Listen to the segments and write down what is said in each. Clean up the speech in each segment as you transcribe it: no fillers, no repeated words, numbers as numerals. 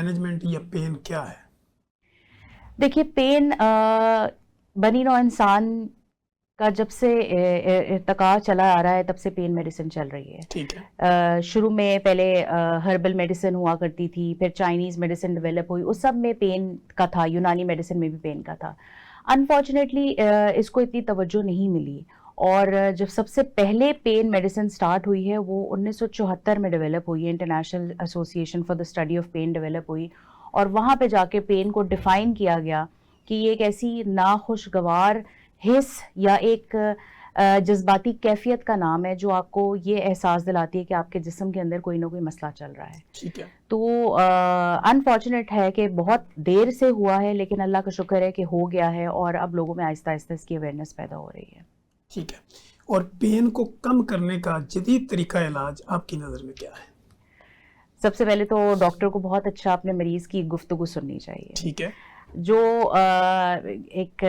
Management یا pain کیا ہے؟ دیکھیے پین بنی نوع انسان کا جب سے ارتقاء چلا آ رہا ہے تب سے پین میڈیسن چل رہی ہے. ٹھیک ہے. شروع میں پہلے ہربل میڈیسن ہوا کرتی تھی, پھر چائنیز میڈیسن ڈیولپ ہوئی, اس سب میں پین کا تھا, یونانی میڈیسن میں بھی پین کا تھا. انفارچونیٹلی اس کو اتنی توجہ نہیں ملی, اور جب سب سے پہلے پین میڈیسن سٹارٹ ہوئی ہے وہ 1974 میں ڈیولپ ہوئی ہے, international association for the study of pain develop ہوئی, اور وہاں پہ جا کے پین کو ڈیفائن کیا گیا کہ یہ ایک ایسی ناخوشگوار حس یا ایک جذباتی کیفیت کا نام ہے جو آپ کو یہ احساس دلاتی ہے کہ آپ کے جسم کے اندر کوئی نہ کوئی مسئلہ چل رہا ہے. ٹھیک ہے. تو انفارچونیٹ ہے کہ بہت دیر سے ہوا ہے, لیکن اللہ کا شکر ہے کہ ہو گیا ہے, اور اب لوگوں میں آہستہ آہستہ اس کی اویئرنیس پیدا ہو رہی ہے. ٹھیک ہے. اور پین کو کم کرنے کا جدید طریقہ علاج آپ کی نظر میں کیا ہے؟ سب سے پہلے تو ڈاکٹر کو بہت اچھا اپنے مریض کی گفتگو سننی چاہیے. ٹھیک ہے. جو ایک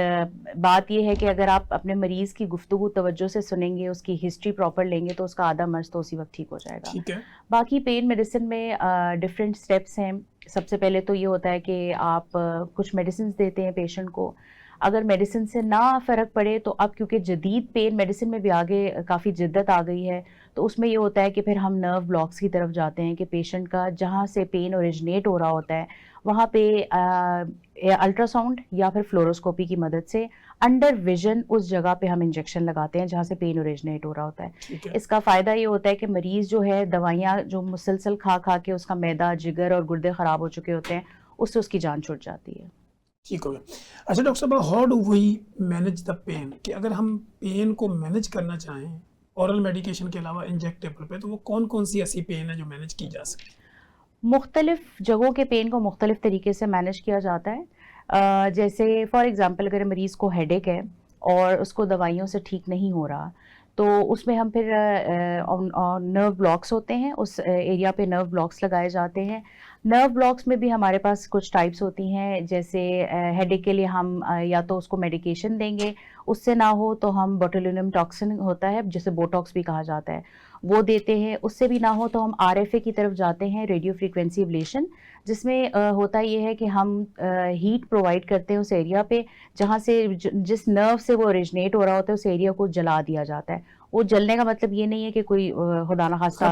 بات یہ ہے کہ اگر آپ اپنے مریض کی گفتگو توجہ سے سنیں گے, اس کی ہسٹری پراپر لیں گے, تو اس کا آدھا مرض تو اسی وقت ٹھیک ہو جائے گا. ٹھیک ہے. باقی پین میڈیسن میں ڈفرینٹ سٹیپس ہیں. سب سے پہلے تو یہ ہوتا ہے کہ آپ کچھ میڈیسنز دیتے ہیں پیشنٹ کو. اگر میڈیسن سے نہ فرق پڑے تو اب کیونکہ جدید پین میڈیسن میں بھی آگے کافی جدت آ گئی ہے, تو اس میں یہ ہوتا ہے کہ پھر ہم نرو بلاکس کی طرف جاتے ہیں کہ پیشنٹ کا جہاں سے پین اوریجنیٹ ہو رہا ہوتا ہے وہاں پہ الٹرا ساؤنڈ یا پھر فلوروسکوپی کی مدد سے انڈر ویژن اس جگہ پہ ہم انجیکشن لگاتے ہیں جہاں سے پین اوریجنیٹ ہو رہا ہوتا ہے. اس کا فائدہ یہ ہوتا ہے کہ مریض جو ہے دوائیاں جو مسلسل کھا کھا کے اس کا معدہ, جگر اور گردے خراب ہو چکے ہوتے ہیں, اس سے اس کی جان چھوٹ جاتی ہے. ٹھیک ہو گیا. اچھا ڈاکٹر صاحب, how do we manage the pain, کہ اگر ہم پین کو مینج کرنا چاہیں اورل میڈیکیشن کے علاوہ انجیکٹیبل پہ, تو وہ کون کون سی ایسی پین ہے جو مینج کی جا سکتی؟ مختلف جگہوں کے پین کو مختلف طریقے سے مینج کیا جاتا ہے. جیسے فار ایگزامپل اگر مریض کو ہیڈ ایک ہے اور اس کو دوائیوں سے ٹھیک نہیں ہو رہا, تو اس میں ہم پھر نرو بلاکس ہوتے ہیں, اس ایریا پہ نرو بلاکس لگائے جاتے ہیں. نرو بلاکس میں بھی ہمارے پاس کچھ ٹائپس ہوتی ہیں, جیسے ہیڈ ایک کے لیے ہم یا تو اس کو میڈیکیشن دیں گے, اس سے نہ ہو تو ہم بوٹولینم ٹاکسن ہوتا ہے جسے بوٹاکس بھی کہا جاتا ہے, وہ دیتے ہیں. اس سے بھی نہ ہو تو ہم RFA کی طرف جاتے ہیں, ریڈیو فریکوینسی ایبلیشن, جس میں ہوتا یہ ہے کہ ہم ہیٹ پرووائڈ کرتے ہیں اس ایریا پہ جہاں سے جس نرو سے وہ اوریجنیٹ ہو رہا ہوتا ہے, اس ایریا کو جلا دیا جاتا ہے. وہ جلنے کا مطلب یہ نہیں ہے کہ کوئی خدا نہ خواستہ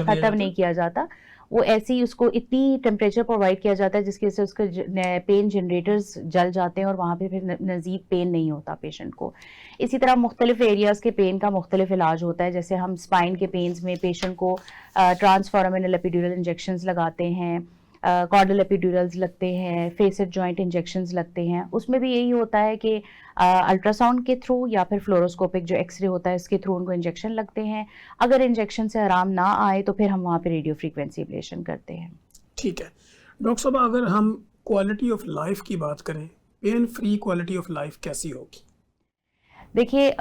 ختم نہیں کیا جاتا, وہ ایسے ہی اس کو اتنی ٹیمپریچر پرووائڈ کیا جاتا ہے جس کی وجہ سے اس کے پین جنریٹرز جل جاتے ہیں, اور وہاں پہ پھر مزید پین نہیں ہوتا پیشنٹ کو. اسی طرح مختلف ایریاز کے پین کا مختلف علاج ہوتا ہے. جیسے ہم اسپائن کے پینز میں پیشنٹ کو ٹرانسفارمینل ایپیڈیورل انجیکشنز لگاتے ہیں, کارڈل ایپیڈیورلز لگتے ہیں, فیسٹ جوائنٹ انجیکشنز لگتے ہیں. اس میں بھی یہی ہوتا ہے کہ الٹرا ساؤنڈ کے تھرو یا پھر فلوروسکوپک جو ایکس رے ہوتا ہے اس کے تھرو ان کو انجیکشن لگتے ہیں. اگر انجیکشن سے آرام نہ آئے تو پھر ہم وہاں پہ ریڈیو فریکوینسی ایبلیشن کرتے ہیں. ٹھیک ہے. ڈاکٹر صاحب, اگر ہم کوالٹی آف لائف کی بات کریں, pain free quality of life کیسی ہوگی؟ دیکھیے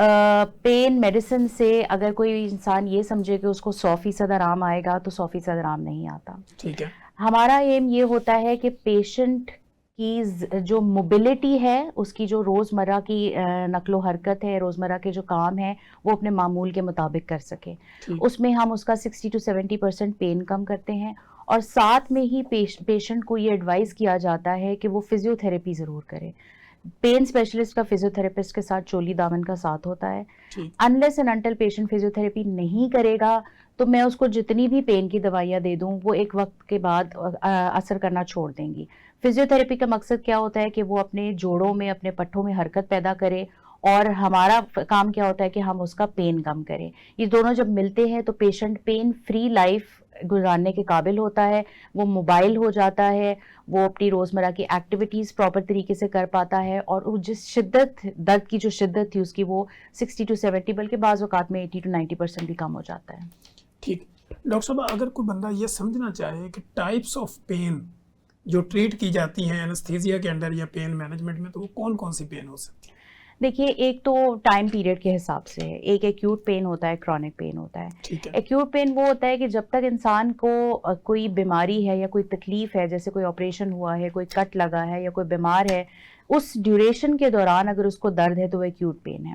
پین میڈیسن سے اگر کوئی انسان یہ سمجھے کہ اس کو 100% آرام آئے گا, تو 100% آرام نہیں آتا. ٹھیک ہے. ہمارا ایم یہ ہوتا ہے کہ پیشنٹ کی جو موبلٹی ہے, اس کی جو روزمرہ کی نقل و حرکت ہے, روزمرہ کے جو کام ہیں, وہ اپنے معمول کے مطابق کر سکے. اس میں ہم اس کا 60 to 70% پین کم کرتے ہیں, اور ساتھ میں ہی پیشنٹ کو یہ ایڈوائز کیا جاتا ہے کہ وہ فزیو تھراپی ضرور کرے. پین اسپیشلسٹ کا فزیو تھراپسٹ کے ساتھ چولی دامن کا ساتھ ہوتا ہے. Unless and until patient physio therapy نہیں کرے گا تو میں اس کو جتنی بھی پین کی دوائیاں دے دوں وہ ایک وقت کے بعد اثر کرنا چھوڑ دیں گی. فزیو تھراپی کا مقصد کیا ہوتا ہے کہ وہ اپنے جوڑوں میں, اپنے پٹھوں میں حرکت پیدا کرے, اور ہمارا کام کیا ہوتا ہے کہ ہم اس کا پین کم کریں. یہ دونوں جب ملتے ہیں تو پیشنٹ پین فری لائف گزارنے کے قابل ہوتا ہے, وہ موبائل ہو جاتا ہے, وہ اپنی روزمرہ کی ایکٹیویٹیز پراپر طریقے سے کر پاتا ہے, اور جس شدت درد کی جو شدت تھی اس کی وہ 60 to 70 بلکہ بعض اوقات میں 80 to 90% بھی کم ہو جاتا ہے. ٹھیک. ڈاکٹر صاحب, اگر کوئی بندہ یہ سمجھنا چاہے کہ ٹائپس آف پین جو ٹریٹ کی جاتی ہیں اینستھیزیا کے انڈر یا پین مینجمنٹ میں, تو وہ کون کون سی پین ہو سکتی ہے؟ دیکھیے ایک تو ٹائم پیریڈ کے حساب سے ہے, ایک ایکیوٹ پین ہوتا ہے, کرونک پین ہوتا ہے. ایکیوٹ پین وہ ہوتا ہے کہ جب تک انسان کو کوئی بیماری ہے یا کوئی تکلیف ہے, جیسے کوئی آپریشن ہوا ہے, کوئی کٹ لگا ہے یا کوئی بیمار ہے, اس ڈیوریشن کے دوران اگر اس کو درد ہے تو وہ ایکیوٹ پین ہے.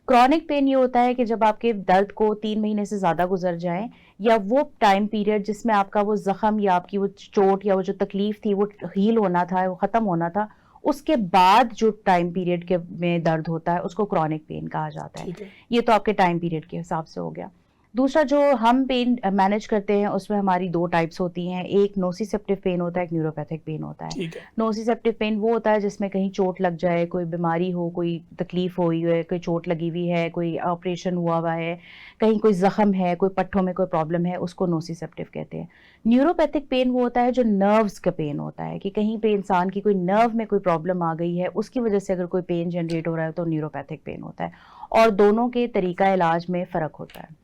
کرونک پین یہ ہوتا ہے کہ جب آپ کے درد کو 3 مہینے سے زیادہ گزر جائیں یا وہ ٹائم پیریڈ جس میں آپ کا وہ زخم یا آپ کی وہ چوٹ یا وہ جو تکلیف تھی وہ ہیل ہونا تھا، وہ ختم ہونا تھا، اس کے بعد جو ٹائم پیریڈ کے میں درد ہوتا ہے اس کو کرونک پین کہا جاتا ہے. ٹھیک ہے. یہ تو آپ کے ٹائم پیریڈ کے حساب سے ہو گیا. دوسرا جو ہم پین مینج کرتے ہیں اس میں ہماری 2 ٹائپس ہوتی ہیں. ایک نوسیسیپٹیو پین ہوتا ہے، ایک نیوروپیتھک پین ہوتا ہے. ٹھیک ہے. نوسیسیپٹیو پین وہ ہوتا ہے جس میں کہیں چوٹ لگ جائے، کوئی بیماری ہو، کوئی تکلیف ہوئی ہے، کوئی چوٹ لگی ہوئی ہے، کوئی آپریشن ہوا ہے، کہیں کوئی زخم ہے، کوئی پٹھوں میں کوئی پرابلم ہے، اس کو نوسیسیپٹیو کہتے ہیں. نیوروپیتھک پین وہ ہوتا ہے جو نروز کا پین ہوتا ہے، کہ کہیں پہ انسان کی کوئی نرو میں کوئی پرابلم آ گئی ہے، اس کی وجہ سے اگر کوئی پین جنریٹ ہو رہا ہے تو نیوروپیتھک پین ہوتا ہے. اور دونوں کے طریقہ علاج میں فرق ہوتا ہے.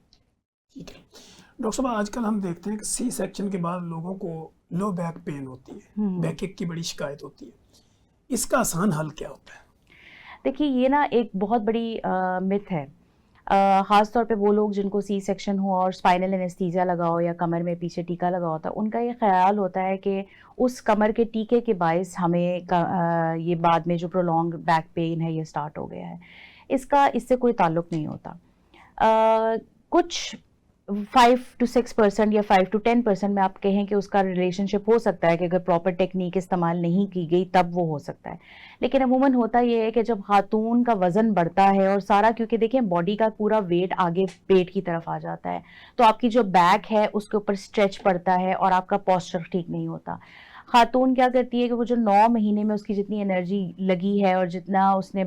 ٹھیک ہے. ڈاکٹر صاحب آج کل ہم دیکھتے ہیں کہ سی سیکشن کے بعد لوگوں کو لو بیک پین ہوتی ہے، بیک ایک کی بڑی شکایت ہوتی ہے. اس کا آسان حل کیا ہوتا ہے؟ دیکھیے یہ نا ایک بہت بڑی متھ ہے. خاص طور پہ وہ لوگ جن کو سی سیکشن ہو اور اسپائنل انیستھیزیا لگا ہو یا کمر میں پیچھے ٹیکا لگا ہوتا ہے، ان کا یہ خیال ہوتا ہے کہ اس کمر کے ٹیکے کے باعث ہمیں یہ بعد میں جو پرولونگ بیک پین ہے یہ سٹارٹ ہو گیا ہے. اس سے کوئی تعلق نہیں ہوتا. کچھ 5 to 6% یا 5 to 10% میں آپ کہیں کہ اس کا ریلیشن شپ ہو سکتا ہے کہ اگر پراپر ٹیکنیک استعمال نہیں کی گئی تب وہ ہو سکتا ہے. لیکن عموماً ہوتا یہ ہے کہ جب خاتون کا وزن بڑھتا ہے اور سارا، کیونکہ دیکھیں باڈی کا پورا ویٹ آگے پیٹ کی طرف آ جاتا ہے، تو آپ کی جو بیک ہے اس کے اوپر اسٹریچ پڑتا ہے اور آپ کا پوسچر ٹھیک نہیں ہوتا. خاتون کیا کرتی ہے کہ وہ جو 9 مہینے میں اس کی جتنی انرجی لگی ہے اور جتنا اس نے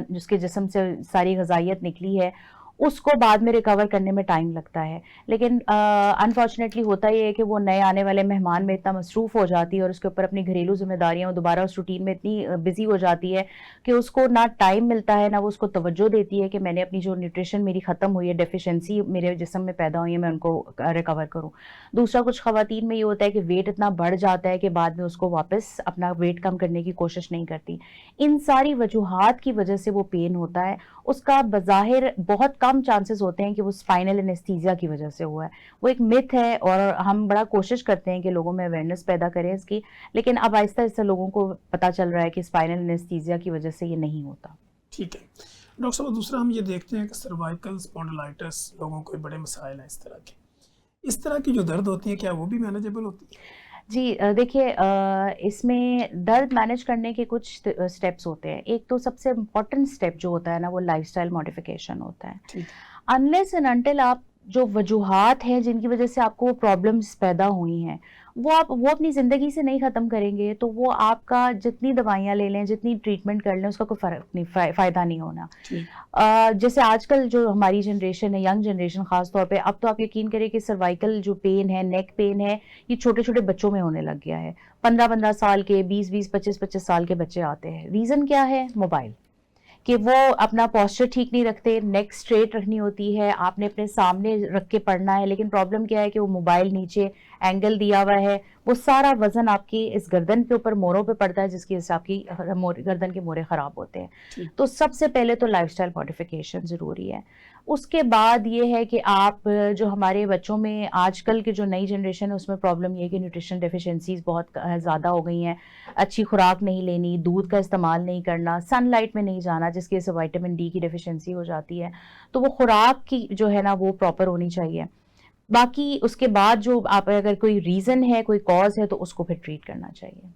جس کے جسم سے ساری غذائیت نکلی ہے اس کو بعد میں ریکور کرنے میں ٹائم لگتا ہے. لیکن انفارچونیٹلی ہوتا یہ ہے کہ وہ نئے آنے والے مہمان میں اتنا مصروف ہو جاتی ہے اور اس کے اوپر اپنی گھریلو ذمہ داریاں دوبارہ اس روٹین میں اتنی بزی ہو جاتی ہے کہ اس کو نہ ٹائم ملتا ہے، نہ وہ اس کو توجہ دیتی ہے کہ میں نے اپنی جو نیوٹریشن میری ختم ہوئی ہے، ڈیفیشنسی میرے جسم میں پیدا ہوئی ہے، میں ان کو ریکور کروں. دوسرا کچھ خواتین میں یہ ہوتا ہے کہ ویٹ اتنا بڑھ جاتا ہے کہ بعد میں اس کو واپس اپنا ویٹ کم کرنے کی کوشش نہیں کرتی. ان ساری وجوہات کی وجہ سے وہ پین ہوتا ہے. اس کا بظاہر بہت کم چانسز ہوتے ہیں کہ وہ اسپائنل انیستھیزیا کی وجہ سے ہوا ہے. وہ ایک متھ ہے اور ہم بڑا کوشش کرتے ہیں کہ لوگوں میں اویئرنیس پیدا کریں اس کی، لیکن اب آہستہ آہستہ لوگوں کو پتہ چل رہا ہے کہ اسپائنل انیستھیزیا کی وجہ سے یہ نہیں ہوتا. ٹھیک ہے. ڈاکٹر صاحب دوسرا ہم یہ دیکھتے ہیں کہ سروائکل اسپونڈلائٹس لوگوں کو بڑے مسائل ہیں اس طرح کی جو درد ہوتی ہے، کیا وہ بھی مینیجبل ہوتی ہے؟ جی دیکھیے اس میں درد مینیج کرنے کے کچھ سٹیپس ہوتے ہیں. ایک تو سب سے امپورٹنٹ سٹیپ جو ہوتا ہے نا وہ لائف سٹائل ماڈیفیکیشن ہوتا ہے. انلیس اینڈ انٹل آپ جو وجوہات ہیں جن کی وجہ سے آپ کو وہ پرابلمس پیدا ہوئی ہیں وہ اپنی زندگی سے نہیں ختم کریں گے تو وہ آپ کا جتنی دوائیاں لے لیں، جتنی ٹریٹمنٹ کر لیں، اس کا کوئی فرق نہیں، فائدہ نہیں ہونا. جیسے آج کل جو ہماری جنریشن ہے، ینگ جنریشن خاص طور پہ، اب تو آپ یقین کریں کہ سروائکل جو پین ہے، نیک پین ہے، یہ چھوٹے چھوٹے بچوں میں ہونے لگ گیا ہے. 15 سال کے، 20 25 سال کے بچے آتے ہیں. ریزن کیا ہے؟ موبائل. کہ وہ اپنا پوسچر ٹھیک نہیں رکھتے، نیک سٹریٹ رکھنی ہوتی ہے، آپ نے اپنے سامنے رکھ کے پڑھنا ہے، لیکن پرابلم کیا ہے کہ وہ موبائل نیچے اینگل دیا ہوا ہے، وہ سارا وزن آپ کی اس گردن کے اوپر موروں پہ پڑتا ہے جس کی وجہ سے آپ کی گردن کے مورے خراب ہوتے ہیں. تو سب سے پہلے تو لائف سٹائل ماڈیفیکیشن ضروری ہے. اس کے بعد یہ ہے کہ آپ جو ہمارے بچوں میں آج کل کے جو نئی جنریشن ہے اس میں پرابلم یہ ہے کہ نیوٹریشن ڈیفیشنسیز بہت زیادہ ہو گئی ہیں. اچھی خوراک نہیں لینی، دودھ کا استعمال نہیں کرنا، سن لائٹ میں نہیں جانا جس کی وجہ سے وائٹامن ڈی کی ڈیفیشنسی ہو جاتی ہے. تو وہ خوراک کی جو ہے نا وہ پراپر ہونی چاہیے. باقی اس کے بعد جو آپ اگر کوئی ریزن ہے، کوئی کاز ہے تو اس کو پھر ٹریٹ کرنا چاہیے.